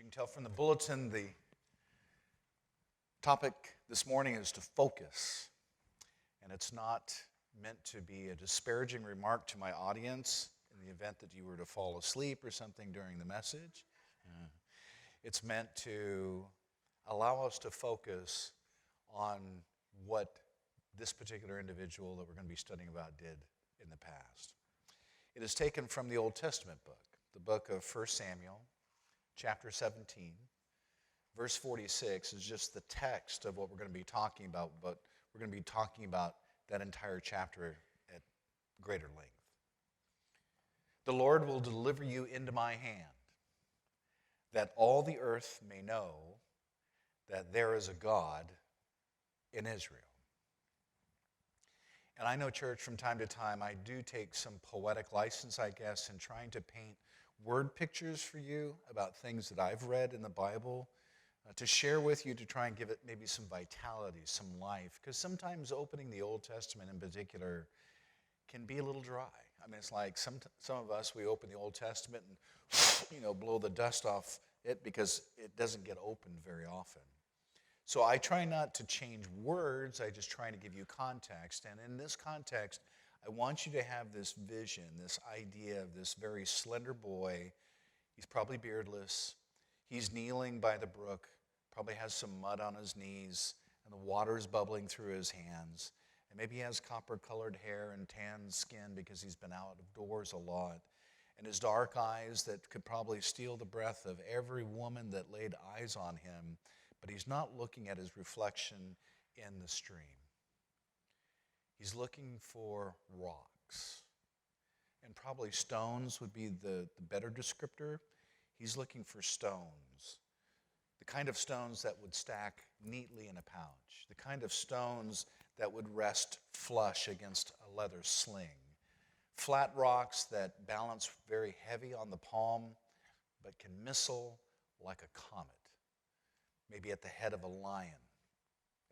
you can tell from the bulletin, the topic this morning is to focus. And it's not meant to be a disparaging remark to my audience in the event that you were to fall asleep or something during the message. It's meant to allow us to focus on what this particular individual that we're going to be studying about did in the past. It is taken from the Old Testament book, the book of 1 Samuel, chapter 17. Verse 46 is just the text of what we're going to be talking about, but we're going to be talking about that entire chapter at greater length. The Lord will deliver you into my hand, that all the earth may know that there is a God in Israel. And I know, church, from time to time, I do take some poetic license, I guess, in trying to paint word pictures for you about things that I've read in the Bible, to share with you, to try and give it maybe some vitality, some life. Because sometimes opening the Old Testament in particular can be a little dry. I mean, it's like some of us, we open the Old Testament and, blow the dust off it because it doesn't get opened very often. So I try not to change words, I just try to give you context. And in this context, I want you to have this vision, this idea of this very slender boy. He's probably beardless. He's kneeling by the brook, probably has some mud on his knees, and the water is bubbling through his hands. And maybe he has copper-colored hair and tan skin because he's been out of doors a lot. And his dark eyes that could probably steal the breath of every woman that laid eyes on him. But he's not looking at his reflection in the stream. He's looking for rocks. And probably stones would be the better descriptor. He's looking for stones. The kind of stones that would stack neatly in a pouch. The kind of stones that would rest flush against a leather sling. Flat rocks that balance very heavy on the palm, but can missile like a comet. Maybe at the head of a lion,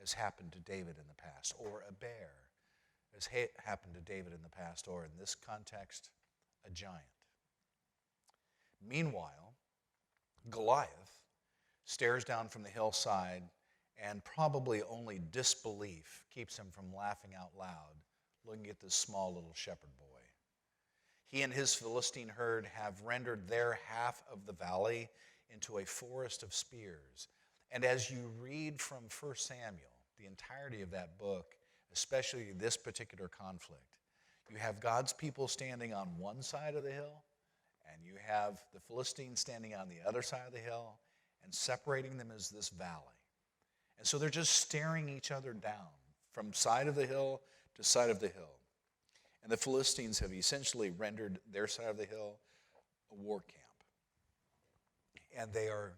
as happened to David in the past, or a bear, as happened to David in the past, or in this context, a giant. Meanwhile, Goliath stares down from the hillside, and probably only disbelief keeps him from laughing out loud, looking at this small little shepherd boy. He and his Philistine herd have rendered their half of the valley into a forest of spears. And as you read from 1 Samuel, the entirety of that book, especially this particular conflict, you have God's people standing on one side of the hill, and you have the Philistines standing on the other side of the hill, and separating them is this valley. And so they're just staring each other down from side of the hill to side of the hill. And the Philistines have essentially rendered their side of the hill a war camp. And they are,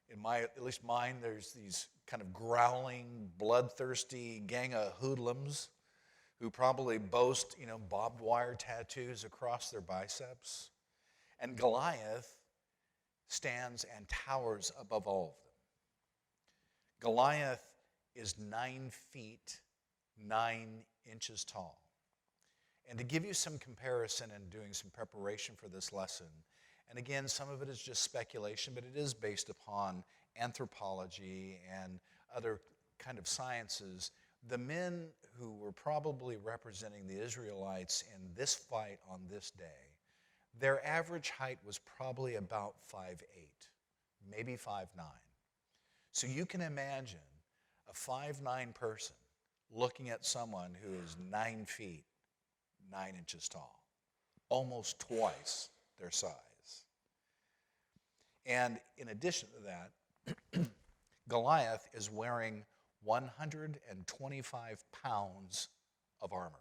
at least mine, there's these kind of growling, bloodthirsty gang of hoodlums who probably boast, barbed wire tattoos across their biceps. And Goliath stands and towers above all of them. Goliath is 9 feet, 9 inches tall. And to give you some comparison and doing some preparation for this lesson, and again, some of it is just speculation, but it is based upon anthropology and other kind of sciences. The men who were probably representing the Israelites in this fight on this day, their average height was probably about 5'8", maybe 5'9". So you can imagine a 5'9" person looking at someone who is 9 feet, 9 inches tall, almost twice their size. And in addition to that, Goliath is wearing 125 pounds of armor.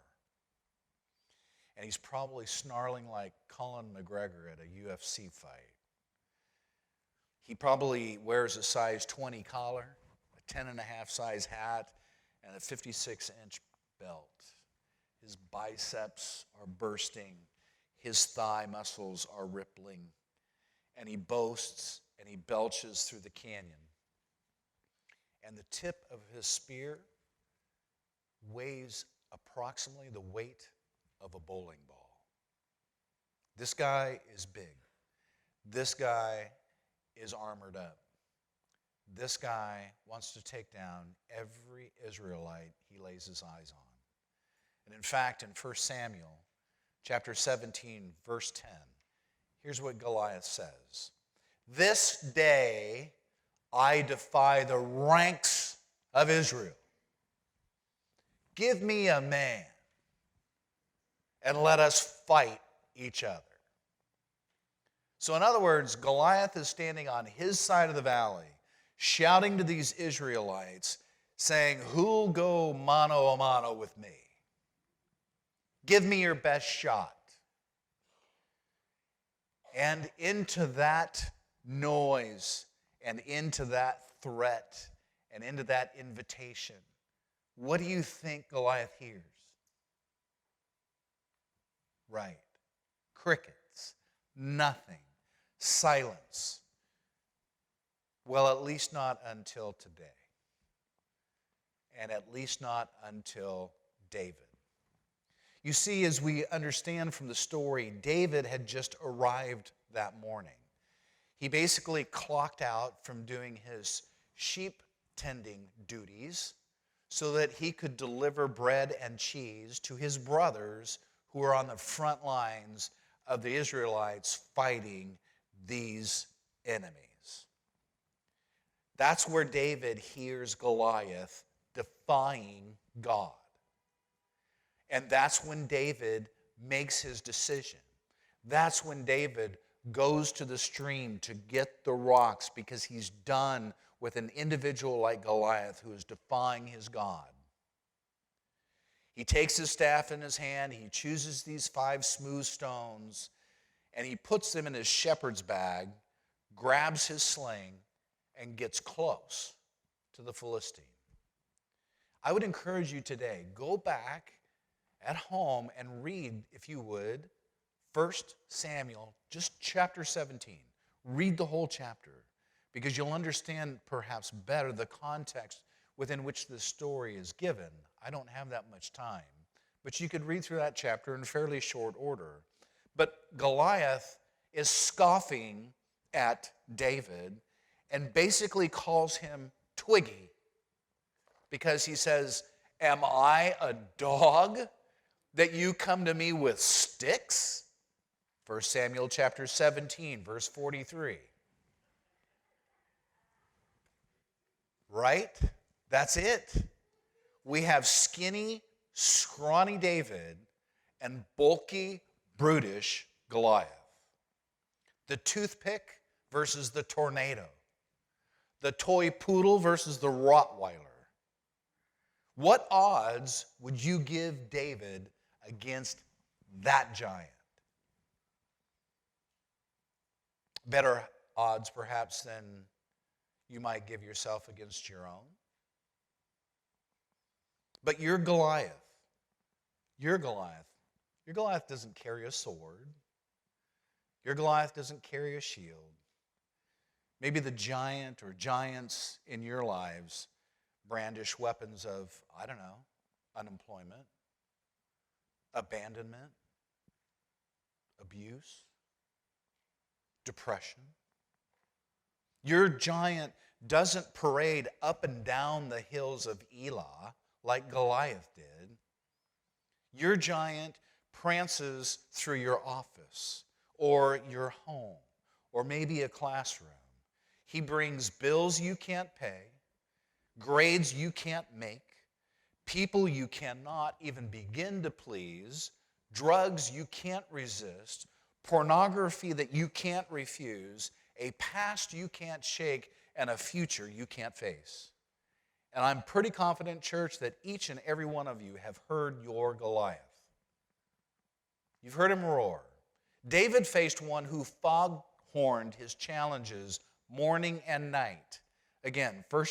And he's probably snarling like Colin McGregor at a UFC fight. He probably wears a size 20 collar, a 10.5 size hat, and a 56-inch belt. His biceps are bursting. His thigh muscles are rippling. And he boasts and he belches through the canyon. And the tip of his spear weighs approximately the weight of a bowling ball. This guy is big. This guy is armored up. This guy wants to take down every Israelite he lays his eyes on. And in fact, in 1 Samuel chapter 17, verse 10, here's what Goliath says. This day I defy the ranks of Israel. Give me a man and let us fight each other. So in other words, Goliath is standing on his side of the valley, shouting to these Israelites, saying, who'll go mano a mano with me? Give me your best shot. And into that noise, and into that threat, and into that invitation, what do you think Goliath hears? Right. Crickets. Nothing. Silence. Well, at least not until today. And at least not until David. You see, as we understand from the story, David had just arrived that morning. He basically clocked out from doing his sheep tending duties so that he could deliver bread and cheese to his brothers who were on the front lines of the Israelites fighting these enemies. That's where David hears Goliath defying God. And that's when David makes his decision. That's when David goes to the stream to get the rocks because he's done with an individual like Goliath who is defying his God. He takes his staff in his hand, he chooses these 5 smooth stones, and he puts them in his shepherd's bag, grabs his sling, and gets close to the Philistine. I would encourage you today, go back at home and read, if you would, 1 Samuel, just chapter 17. Read the whole chapter because you'll understand perhaps better the context within which this story is given. I don't have that much time, but you could read through that chapter in fairly short order. But Goliath is scoffing at David and basically calls him Twiggy because he says, am I a dog that you come to me with sticks? 1 Samuel chapter 17, verse 43. Right? That's it. We have skinny, scrawny David and bulky, brutish Goliath. The toothpick versus the tornado. The toy poodle versus the Rottweiler. What odds would you give David against that giant? Better odds, perhaps, than you might give yourself against your own. But your Goliath doesn't carry a sword. Your Goliath doesn't carry a shield. Maybe the giant or giants in your lives brandish weapons of, unemployment, abandonment, abuse, depression. Your giant doesn't parade up and down the hills of Elah like Goliath did. Your giant prances through your office or your home or maybe a classroom. He brings bills you can't pay, grades you can't make, people you cannot even begin to please, drugs you can't resist, pornography that you can't refuse, a past you can't shake, and a future you can't face. And I'm pretty confident, church, that each and every one of you have heard your Goliath. You've heard him roar. David faced one who foghorned his challenges morning and night. Again, 1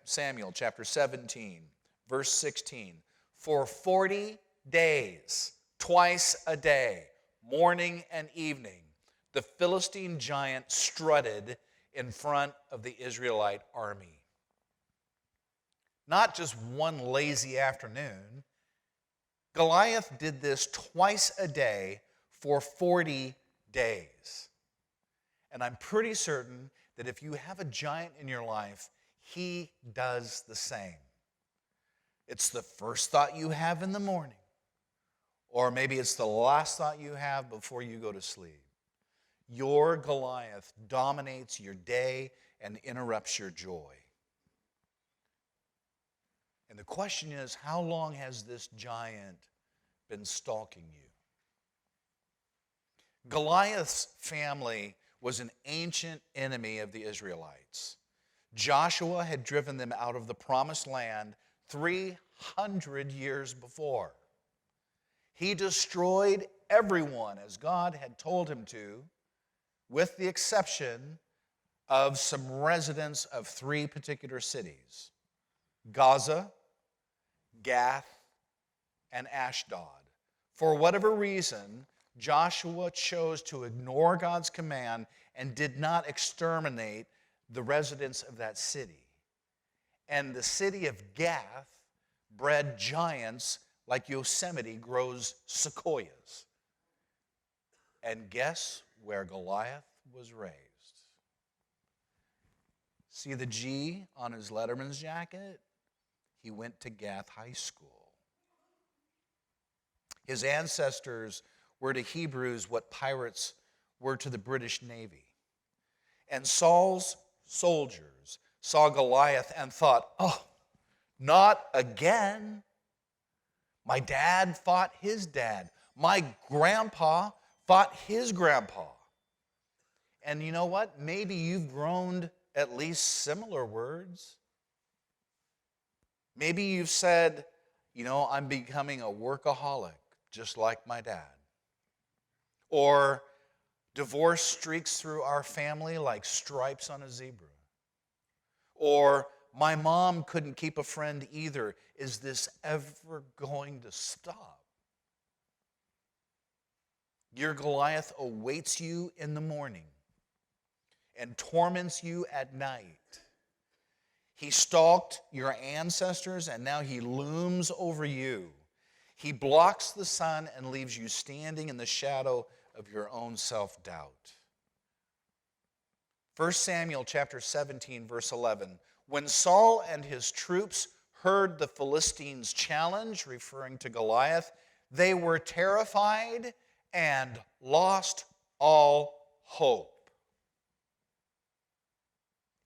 Samuel chapter 17, verse 16. For 40 days, twice a day, morning and evening, the Philistine giant strutted in front of the Israelite army. Not just one lazy afternoon. Goliath did this twice a day for 40 days. And I'm pretty certain that if you have a giant in your life, he does the same. It's the first thought you have in the morning, or maybe it's the last thought you have before you go to sleep. Your Goliath dominates your day and interrupts your joy. And the question is, how long has this giant been stalking you? Goliath's family was an ancient enemy of the Israelites. Joshua had driven them out of the promised land 300 years before. He destroyed everyone as God had told him to, with the exception of some residents of 3 particular cities: Gaza, Gath, and Ashdod. For whatever reason, Joshua chose to ignore God's command and did not exterminate the residents of that city. And the city of Gath bred giants like Yosemite grows sequoias. And guess where Goliath was raised? See the G on his letterman's jacket? He went to Gath High School. His ancestors were to Hebrews what pirates were to the British Navy. And Saul's soldiers saw Goliath and thought, oh, not again. My dad fought his dad. My grandpa fought his grandpa. And you know what? Maybe you've groaned at least similar words. Maybe you've said, I'm becoming a workaholic, just like my dad. Or divorce streaks through our family like stripes on a zebra. Or my mom couldn't keep a friend either. Is this ever going to stop? Your Goliath awaits you in the morning and torments you at night. He stalked your ancestors, and now he looms over you. He blocks the sun and leaves you standing in the shadow of your own self-doubt. 1 Samuel chapter 17, verse 11. When Saul and his troops heard the Philistines' challenge, referring to Goliath, they were terrified and lost all hope.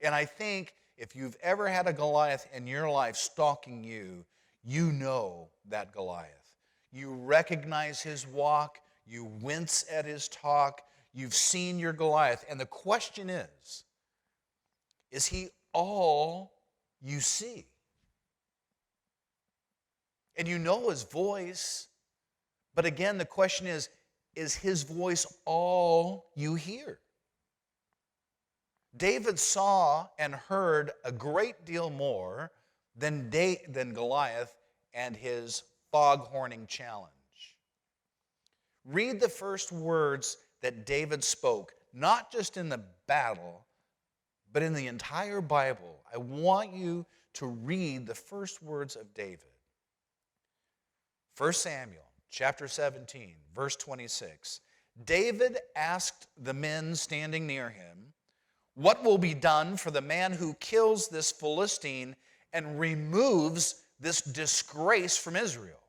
And I think if you've ever had a Goliath in your life stalking you, you know that Goliath. You recognize his walk. You wince at his talk. You've seen your Goliath. And the question is he all you see? And you know his voice. But again, the question is his voice all you hear? David saw and heard a great deal more than Goliath and his foghorning challenge. Read the first words that David spoke, not just in the battle, but in the entire Bible. I want you to read the first words of David. 1 Samuel chapter 17, verse 26. David asked the men standing near him, "What will be done for the man who kills this Philistine and removes this disgrace from Israel?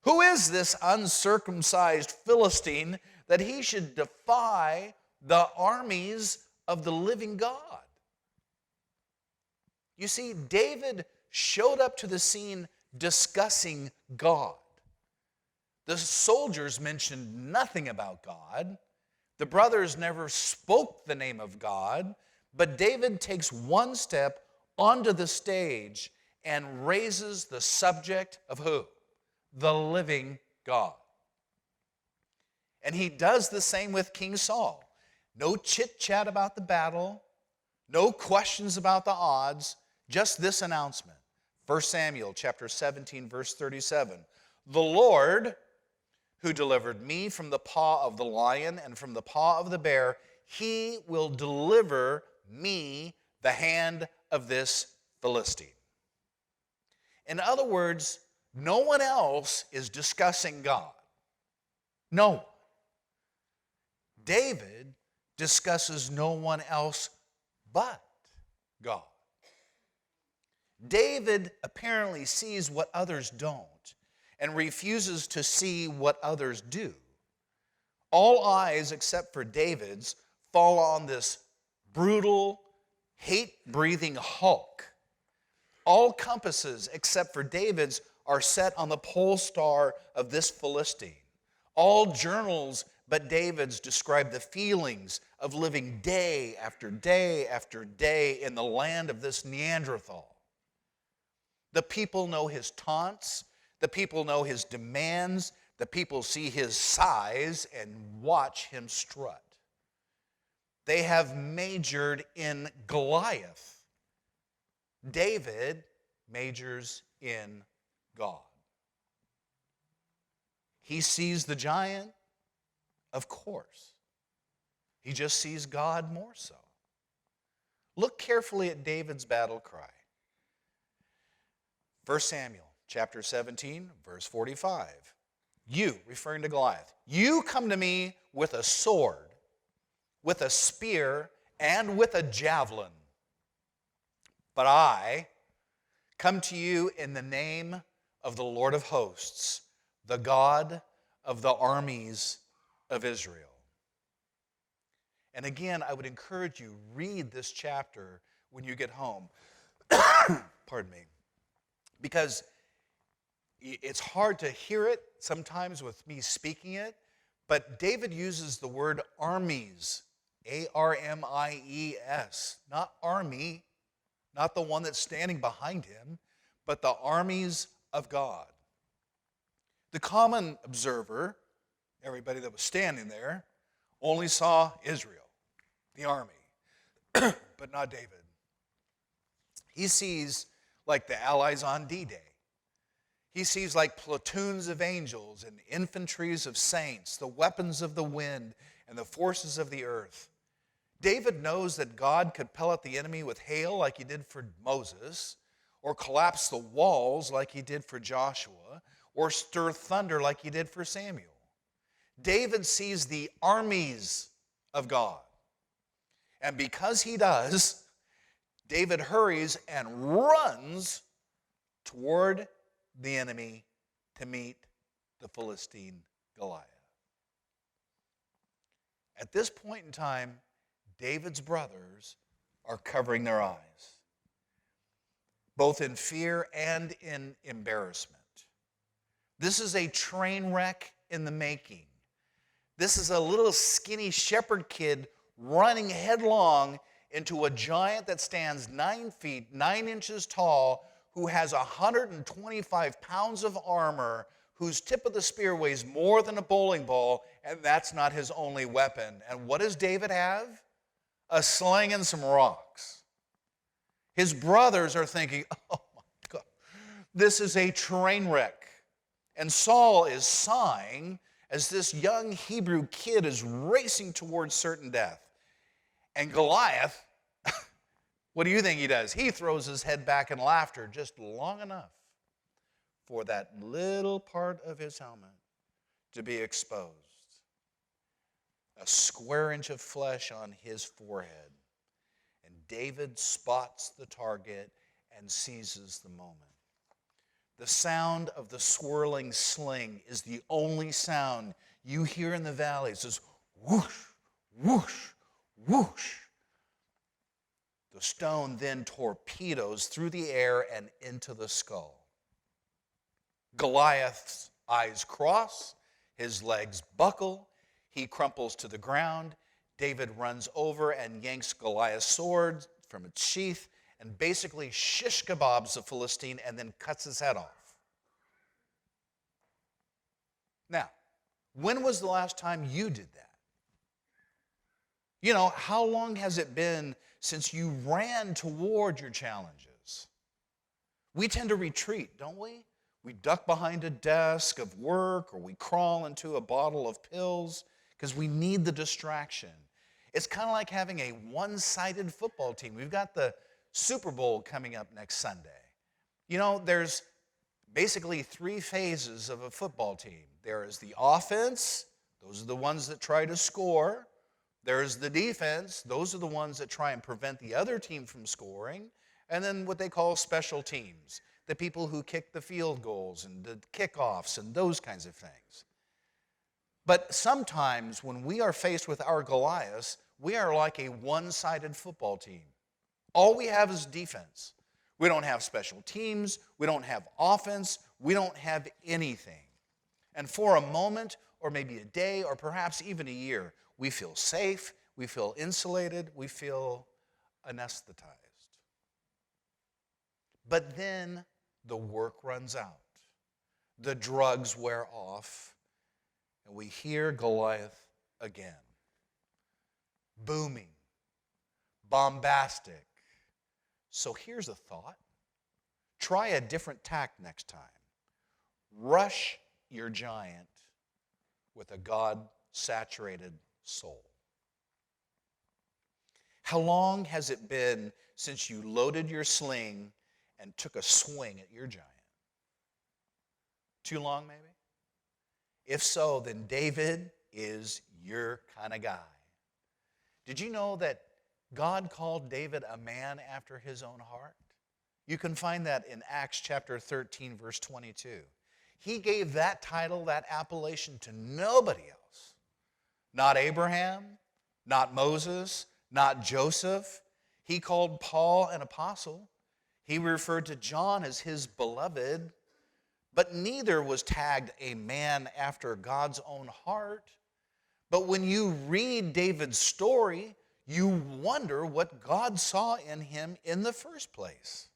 Who is this uncircumcised Philistine that he should defy the armies of the living God?" You see, David showed up to the scene discussing God. The soldiers mentioned nothing about God. The brothers never spoke the name of God. But David takes one step onto the stage and raises the subject of who? The living God. And he does the same with King Saul. No chit-chat about the battle, no questions about the odds, just this announcement. 1 Samuel chapter 17, verse 37. The Lord, who delivered me from the paw of the lion and from the paw of the bear, he will deliver me the hand of this Philistine. In other words, no one else is discussing God. No one. David discusses no one else but God. David apparently sees what others don't and refuses to see what others do. All eyes, except for David's, fall on this brutal, hate-breathing Hulk. All compasses, except for David's, are set on the pole star of this Philistine. All journals but David's describe the feelings of living day after day after day in the land of this Neanderthal. The people know his taunts. The people know his demands. The people see his size and watch him strut. They have majored in Goliath. David majors in God. He sees the giant, of course. He just sees God more so. Look carefully at David's battle cry. 1 Samuel chapter 17, verse 45. You, referring to Goliath, you come to me with a sword, with a spear, and with a javelin. But I come to you in the name of the Lord of hosts, the God of the armies of Israel. And again, I would encourage you, read this chapter when you get home. Pardon me. Because it's hard to hear it sometimes with me speaking it, but David uses the word armies, A-R-M-I-E-S, not army, not the one that's standing behind him, but the armies of God. The common observer, everybody that was standing there, only saw Israel, the army, but not David. He sees like the Allies on D-Day. He sees like platoons of angels and infantries of saints, the weapons of the wind and the forces of the earth. David knows that God could pellet the enemy with hail like he did for Moses, or collapse the walls like he did for Joshua, or stir thunder like he did for Samuel. David sees the armies of God. And because he does, David hurries and runs toward the enemy to meet the Philistine Goliath. At this point in time, David's brothers are covering their eyes, both in fear and in embarrassment. This is a train wreck in the making. This is a little skinny shepherd kid running headlong into a giant that stands 9 feet, 9 inches tall, who has 125 pounds of armor, whose tip of the spear weighs more than a bowling ball, and that's not his only weapon. And what does David have? A sling and some rocks. His brothers are thinking, oh my God, this is a train wreck. And Saul is sighing as this young Hebrew kid is racing towards certain death. And Goliath, what do you think he does? He throws his head back in laughter just long enough for that little part of his helmet to be exposed. A square inch of flesh on his forehead. And David spots the target and seizes the moment. The sound of the swirling sling is the only sound you hear in the valley. It says whoosh, whoosh, whoosh. The stone then torpedoes through the air and into the skull. Goliath's eyes cross, his legs buckle, he crumples to the ground. David runs over and yanks Goliath's sword from its sheath and basically shish kebabs the Philistine and then cuts his head off. Now, when was the last time you did that? You know, how long has it been since you ran toward your challenges? We tend to retreat, don't we? We duck behind a desk of work, or we crawl into a bottle of pills because we need the distraction. It's kind of like having a one-sided football team. We've got the Super Bowl coming up next Sunday. You know, there's basically 3 phases of a football team. There is the offense. Those are the ones that try to score. There's the defense. Those are the ones that try and prevent the other team from scoring. And then what they call special teams, the people who kick the field goals and the kickoffs and those kinds of things. But sometimes when we are faced with our Goliaths, we are like a one-sided football team. All we have is defense. We don't have special teams. We don't have offense. We don't have anything. And for a moment, or maybe a day, or perhaps even a year, we feel safe, we feel insulated, we feel anesthetized. But then the work runs out. The drugs wear off, and we hear Goliath again. Booming, bombastic. So here's a thought. Try a different tack next time. Rush your giant with a God-saturated soul. How long has it been since you loaded your sling and took a swing at your giant? Too long, maybe? If so, then David is your kind of guy. Did you know that God called David a man after his own heart? You can find that in Acts chapter 13, verse 22. He gave that title, that appellation, to nobody else. Not Abraham, not Moses, not Joseph. He called Paul an apostle. He referred to John as his beloved. But neither was tagged a man after God's own heart. But when you read David's story, you wonder what God saw in him in the first place.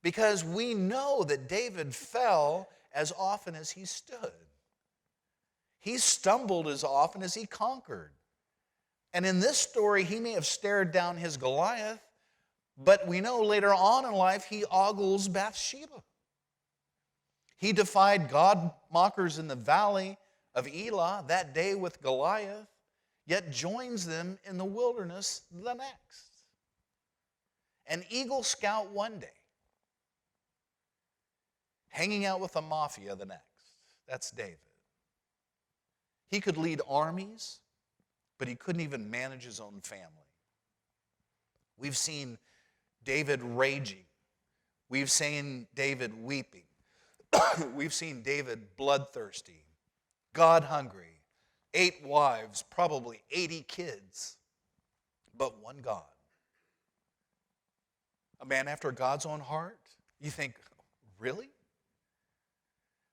Because we know that David fell as often as he stood. He stumbled as often as he conquered. And in this story, he may have stared down his Goliath, but we know later on in life he ogles Bathsheba. He defied God mockers in the valley of Elah that day with Goliath, yet joins them in the wilderness the next. An Eagle Scout one day, hanging out with the mafia the next. That's David. He could lead armies, but he couldn't even manage his own family. We've seen David raging. We've seen David weeping. We've seen David bloodthirsty, God-hungry, 8 wives, probably 80 kids, but one God. A man after God's own heart? You think, really?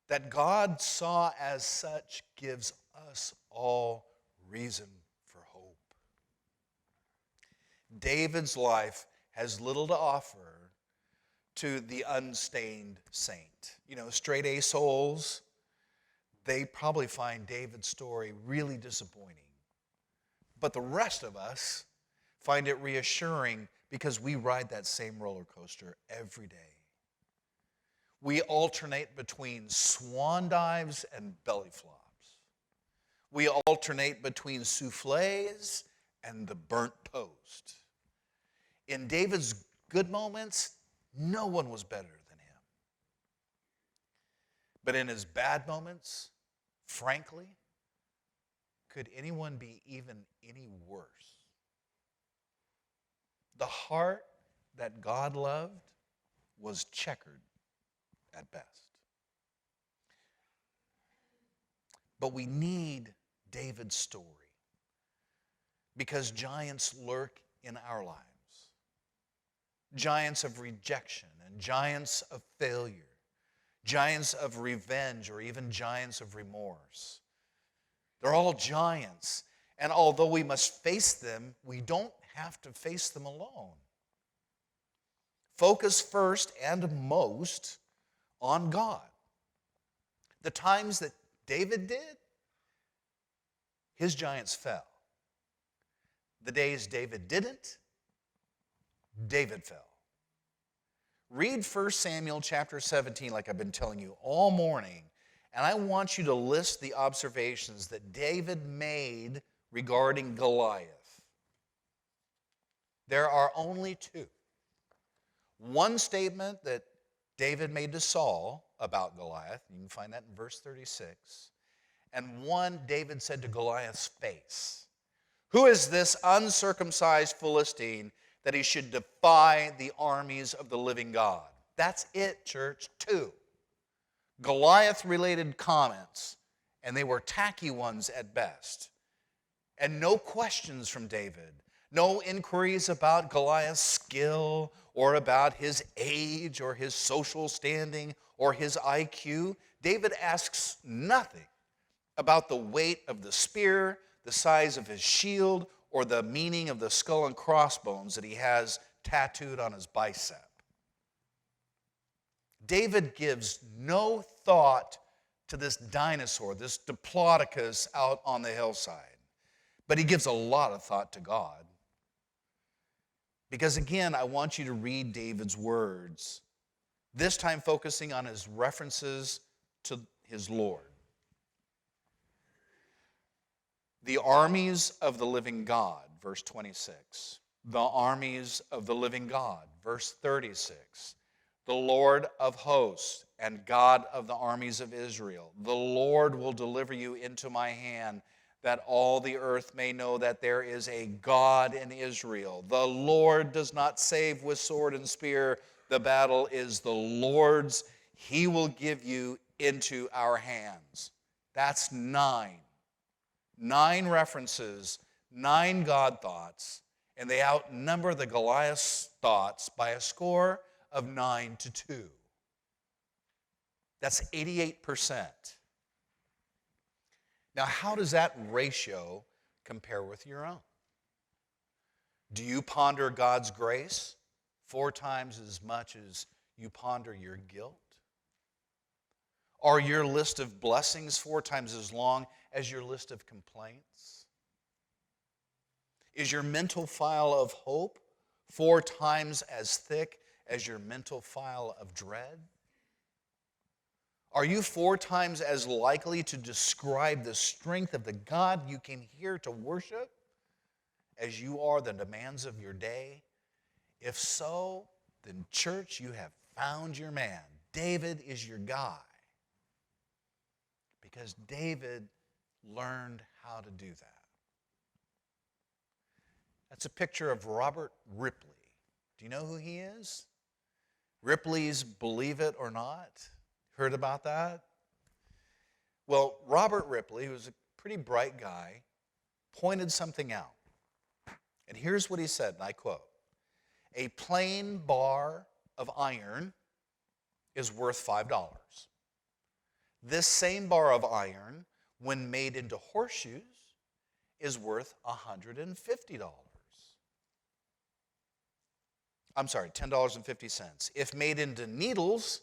That God saw as such gives us all reason for hope. David's life has little to offer to the unstained saint. You know, straight-A souls, they probably find David's story really disappointing. But the rest of us find it reassuring because we ride that same roller coaster every day. We alternate between swan dives and belly flops. We alternate between souffles and the burnt toast. In David's good moments, no one was better than him. But in his bad moments, frankly, could anyone be even any worse? The heart that God loved was checkered at best. But we need David's story because giants lurk in our lives. Giants of rejection and giants of failure, giants of revenge, or even giants of remorse. They're all giants, and although we must face them, we don't have to face them alone. Focus first and most on God. The times that David did, his giants fell. The days David didn't, David fell. Read 1 Samuel chapter 17 like I've been telling you all morning, and I want you to list the observations that David made regarding Goliath. There are only 2. One statement that David made to Saul about Goliath, you can find that in verse 36, and one David said to Goliath's face. Who is this uncircumcised Philistine that he should defy the armies of the living God? That's it, church. 2 Goliath-related comments, and they were tacky ones at best. And no questions from David. No inquiries about Goliath's skill or about his age or his social standing or his IQ. David asks nothing about the weight of the spear, the size of his shield, or the meaning of the skull and crossbones that he has tattooed on his bicep. David gives no thought to this dinosaur, this Diplodocus out on the hillside. But he gives a lot of thought to God. Because again, I want you to read David's words, this time focusing on his references to his Lord. The armies of the living God, verse 26. The armies of the living God, verse 36. The Lord of hosts and God of the armies of Israel. The Lord will deliver you into my hand, that all the earth may know that there is a God in Israel. The Lord does not save with sword and spear. The battle is the Lord's. He will give you into our hands. That's 9. 9 references, 9 God thoughts, and they outnumber the Goliath's thoughts by a score of 9-2. That's 88%. Now, how does that ratio compare with your own? Do you ponder God's grace 4 times as much as you ponder your guilt? Are your list of blessings 4 times as long as your list of complaints? Is your mental file of hope 4 times as thick as your mental file of dread? Are you 4 times as likely to describe the strength of the God you came here to worship as you are the demands of your day? If so, then church, you have found your man. David is your guy. Because David learned how to do that. That's a picture of Robert Ripley. Do you know who he is? Ripley's Believe It or Not. Heard about that? Well, Robert Ripley, who was a pretty bright guy, pointed something out. And here's what he said, and I quote, "A plain bar of iron is worth $5. This same bar of iron, when made into horseshoes, is worth $150. I'm sorry, $10.50. If made into needles,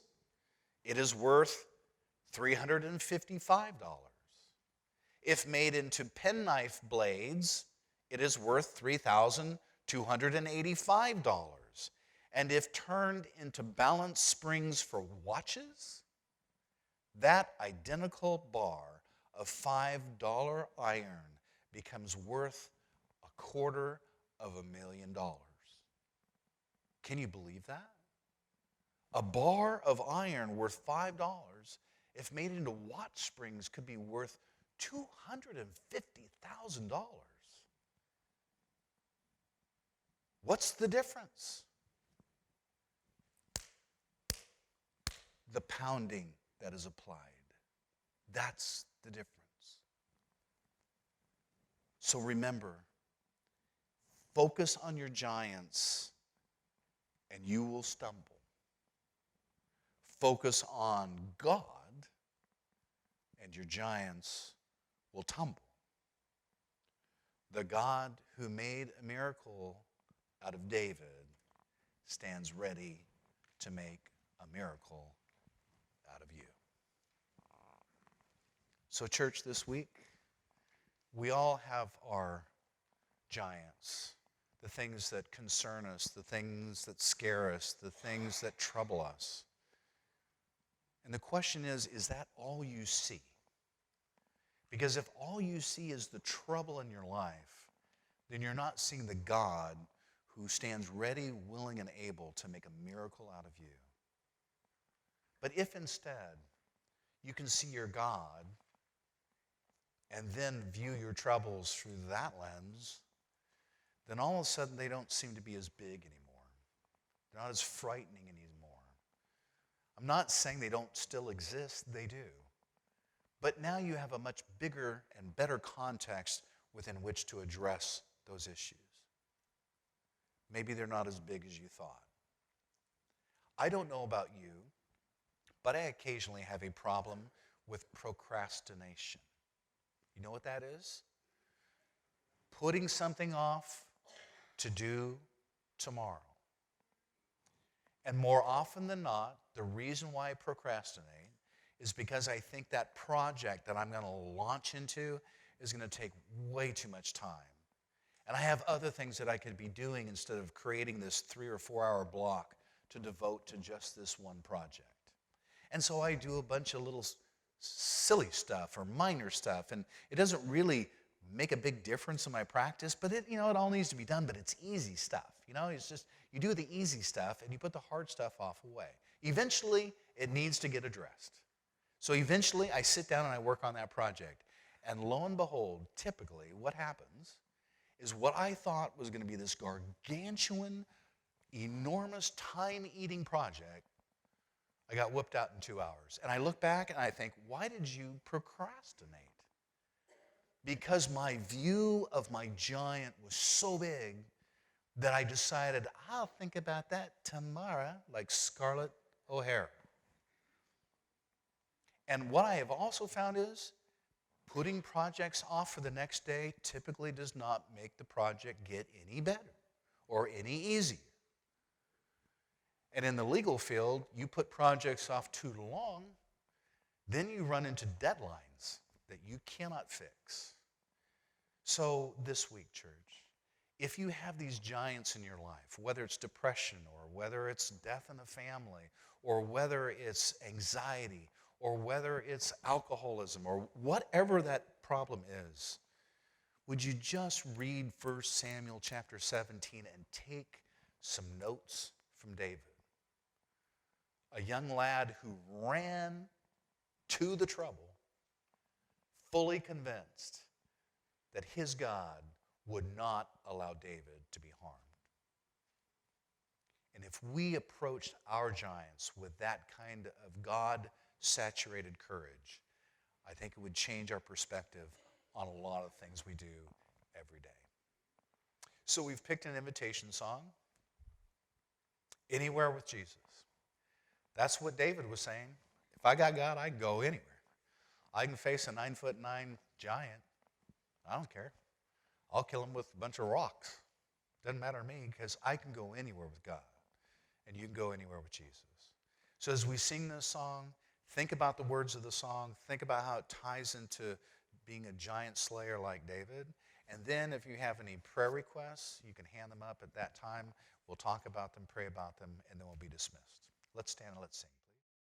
it is worth $355. If made into penknife blades, it is worth $3,285. And if turned into balance springs for watches, that identical bar of $5 iron becomes worth $250,000. Can you believe that? A bar of iron worth $5, if made into watch springs, could be worth $250,000. What's the difference? The pounding that is applied. That's the difference. So remember, focus on your giants and you will stumble. Focus on God and your giants will tumble. The God who made a miracle out of David stands ready to make a miracle out of you. So, church, this week, we all have our giants, the things that concern us, the things that scare us, the things that trouble us. And the question is that all you see? Because if all you see is the trouble in your life, then you're not seeing the God who stands ready, willing, and able to make a miracle out of you. But if instead you can see your God and then view your troubles through that lens, then all of a sudden they don't seem to be as big anymore. They're not as frightening anymore. I'm not saying they don't still exist, they do. But now you have a much bigger and better context within which to address those issues. Maybe they're not as big as you thought. I don't know about you, but I occasionally have a problem with procrastination. You know what that is? Putting something off to do tomorrow. And more often than not, the reason why I procrastinate is because I think that project that I'm going to launch into is going to take way too much time. And I have other things that I could be doing instead of creating this 3 or 4 hour block to devote to just this one project. And so I do a bunch of little silly stuff or minor stuff, and it doesn't really make a big difference in my practice, but it all needs to be done, but it's easy stuff. It's just, you do the easy stuff and you put the hard stuff off away. Eventually, it needs to get addressed. So eventually, I sit down and I work on that project. And lo and behold, typically, what happens is what I thought was going to be this gargantuan, enormous, time-eating project, I got whipped out in 2 hours. And I look back and I think, why did you procrastinate? Because my view of my giant was so big that I decided, I'll think about that tomorrow, like Scarlett O'Hara. And what I have also found is putting projects off for the next day typically does not make the project get any better or any easier. And in the legal field, you put projects off too long, then you run into deadlines that you cannot fix. So this week, church, if you have these giants in your life, whether it's depression or whether it's death in the family or whether it's anxiety or whether it's alcoholism or whatever that problem is, would you just read 1 Samuel chapter 17 and take some notes from David? A young lad who ran to the trouble, fully convinced that his God would not allow David to be harmed. And if we approached our giants with that kind of God-saturated courage, I think it would change our perspective on a lot of things we do every day. So we've picked an invitation song, Anywhere with Jesus. That's what David was saying. If I got God, I can go anywhere. I can face a 9'9" giant. I don't care. I'll kill him with a bunch of rocks. Doesn't matter to me because I can go anywhere with God. And you can go anywhere with Jesus. So as we sing this song, think about the words of the song. Think about how it ties into being a giant slayer like David. And then if you have any prayer requests, you can hand them up at that time. We'll talk about them, pray about them, and then we'll be dismissed. Let's stand and let's sing.